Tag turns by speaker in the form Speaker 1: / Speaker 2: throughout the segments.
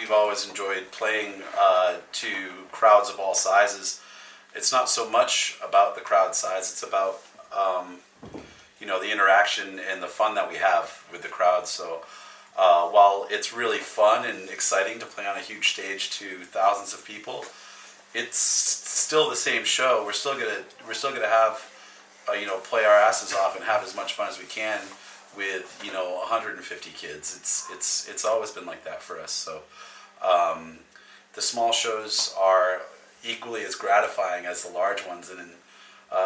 Speaker 1: we've always enjoyed playing to crowds of all sizes. It's not so much about the crowd size, it's about the interaction and the fun that we have with the crowd. So while it's really fun and exciting to play on a huge stage to thousands of people, it's still the same show. We're still gonna have play our asses off and have as much fun as we can with 150 kids. It's always been like that for us. So the small shows are equally as gratifying as the large ones, and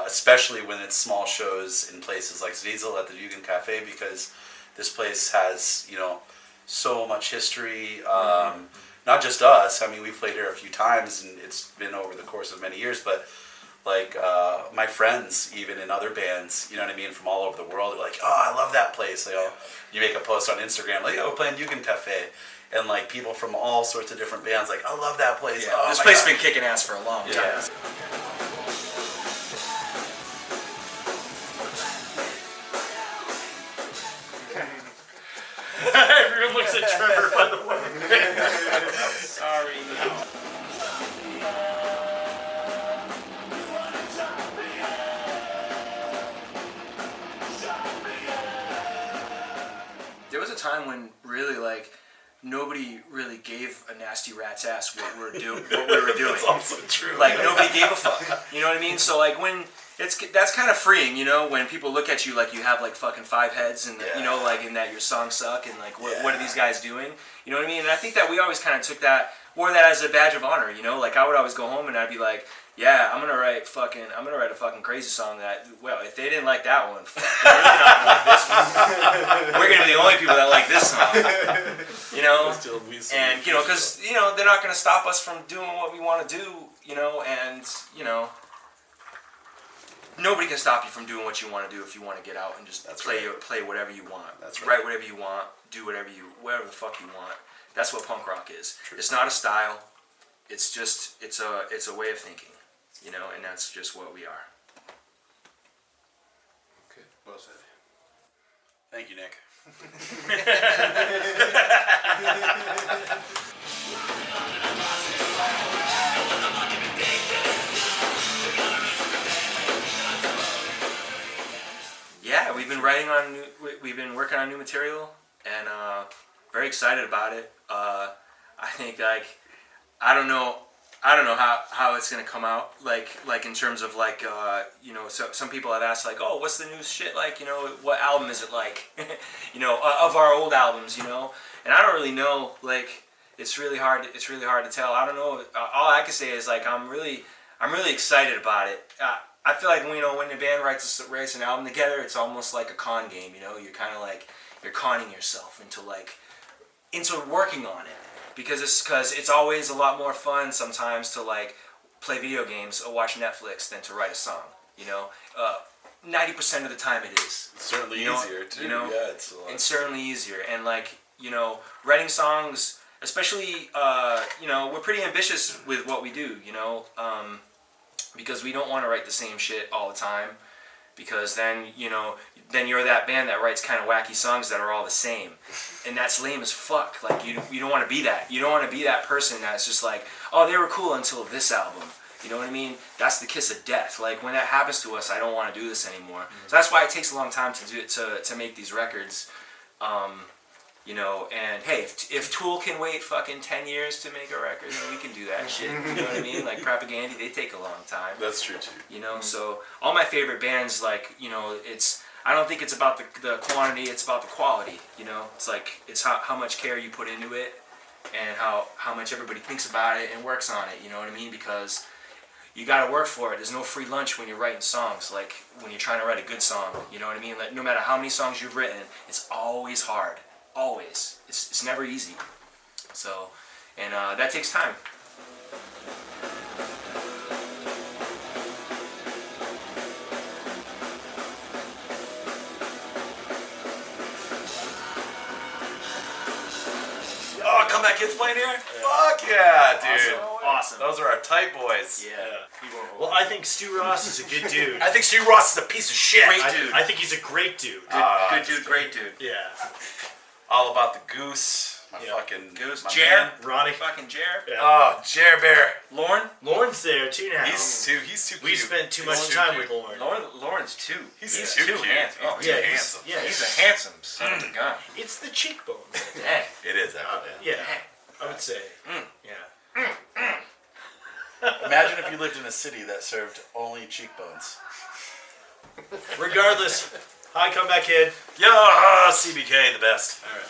Speaker 1: especially when it's small shows in places like Zwiesel at the Jugendcafe, because this place has so much history. Not just us. I mean, we've played here a few times, and it's been over the course of many years. But like my friends, even in other bands, you know what I mean, from all over the world, they're like, "Oh, I love that place." You make a post on Instagram like, "Oh, we're playing Jugendcafe," and like people from all sorts of different bands, like, "I love that place."
Speaker 2: Yeah,
Speaker 1: oh,
Speaker 2: this place has been kicking ass for a long time.
Speaker 1: Yeah.
Speaker 3: Everyone looks at Trevor, by the way.
Speaker 2: Sorry. There was a time when really nobody really gave a nasty rat's ass what we were doing.
Speaker 1: That's also true.
Speaker 2: Like nobody gave a fuck. You know what I mean? So like when that's kind of freeing, when people look at you like you have like fucking 5 heads and and that your songs suck and like what are these guys doing? You know what I mean? And I think that we always kind of wore that as a badge of honor. Like I would always go home and I'd be like, yeah, I'm gonna write a fucking crazy song that, well, if they didn't like that one, they're not gonna like this one. We're gonna be the only people that like this song. And because they're not gonna stop us from doing what we want to do. And nobody can stop you from doing what you want to do if you want to get out and just play whatever you want.
Speaker 1: That's right.
Speaker 2: Write whatever you want, do whatever the fuck you want. That's what punk rock is. True. It's not a style. It's just it's a way of thinking, and that's just what we are.
Speaker 1: Okay, well said. Thank you, Nick.
Speaker 2: Yeah, we've been working on new material, and very excited about it. I think I don't know how it's gonna come out. Like in terms of so some people have asked oh, what's the new shit like? What album is it like? Of our old albums, and I don't really know. It's really hard to tell. I don't know. All I can say is I'm really excited about it. I feel like when the band writes an album together, it's almost like a con game. You're kind of you're conning yourself into working on it, because it's always a lot more fun sometimes to play video games or watch Netflix than to write a song. 90% of the time it is.
Speaker 1: It's certainly easier too. Yeah,
Speaker 2: it's certainly easier, and writing songs, especially we're pretty ambitious with what we do. Because we don't want to write the same shit all the time, because then you're that band that writes kind of wacky songs that are all the same, and that's lame as fuck. You don't want to be that. You don't want to be that person that's just oh, they were cool until this album. You know what I mean? That's the kiss of death. When that happens to us, I don't want to do this anymore. Mm-hmm. So that's why it takes a long time to do it, to make these records. And hey, if Tool can wait fucking 10 years to make a record, then we can do that shit. You know what I mean? Propaganda, they take a long time.
Speaker 1: That's true too.
Speaker 2: So all my favorite bands, I don't think it's about the quantity, it's about the quality. It's how much care you put into it, and how much everybody thinks about it and works on it. You know what I mean? Because you gotta work for it. There's no free lunch when you're writing songs. When you're trying to write a good song, you know what I mean? No matter how many songs you've written, it's always hard. Always. It's never easy. So, and that takes time.
Speaker 1: Oh, Comeback Kids playing here? Fuck yeah, dude.
Speaker 2: Awesome.
Speaker 1: Those are our tight boys.
Speaker 2: Yeah.
Speaker 3: Well, I think Stu Ross is a good dude.
Speaker 1: I think Stu Ross is a piece of shit.
Speaker 2: Great dude.
Speaker 3: I think he's a great dude.
Speaker 2: Good dude, great dude.
Speaker 3: Yeah.
Speaker 1: All about the goose. My
Speaker 3: Yeah.
Speaker 1: fucking
Speaker 2: Goose.
Speaker 1: my
Speaker 2: Jer.
Speaker 1: man.
Speaker 3: Ronnie.
Speaker 2: Fucking Jer.
Speaker 3: Yeah.
Speaker 1: Oh, Jer Bear.
Speaker 2: Lauren.
Speaker 3: Lauren's there too now.
Speaker 1: He's too
Speaker 3: We
Speaker 1: cute.
Speaker 3: spent too
Speaker 1: He's
Speaker 3: much
Speaker 1: too
Speaker 3: time
Speaker 1: cute.
Speaker 3: with Lauren.
Speaker 2: Lauren's too.
Speaker 1: He's
Speaker 2: too
Speaker 1: too cute.
Speaker 2: handsome. Oh,
Speaker 1: He's
Speaker 3: yeah,
Speaker 1: too
Speaker 3: he's-
Speaker 1: handsome.
Speaker 3: yeah.
Speaker 2: He's a handsome son of a gun.
Speaker 3: It's the cheekbones.
Speaker 2: Dang.
Speaker 1: It is actually.
Speaker 3: Yeah, I would say. Yeah.
Speaker 1: Imagine if you lived in a city that served only cheekbones.
Speaker 3: Regardless, hi, comeback kid.
Speaker 1: Yeah, CBK, the best.
Speaker 3: All right.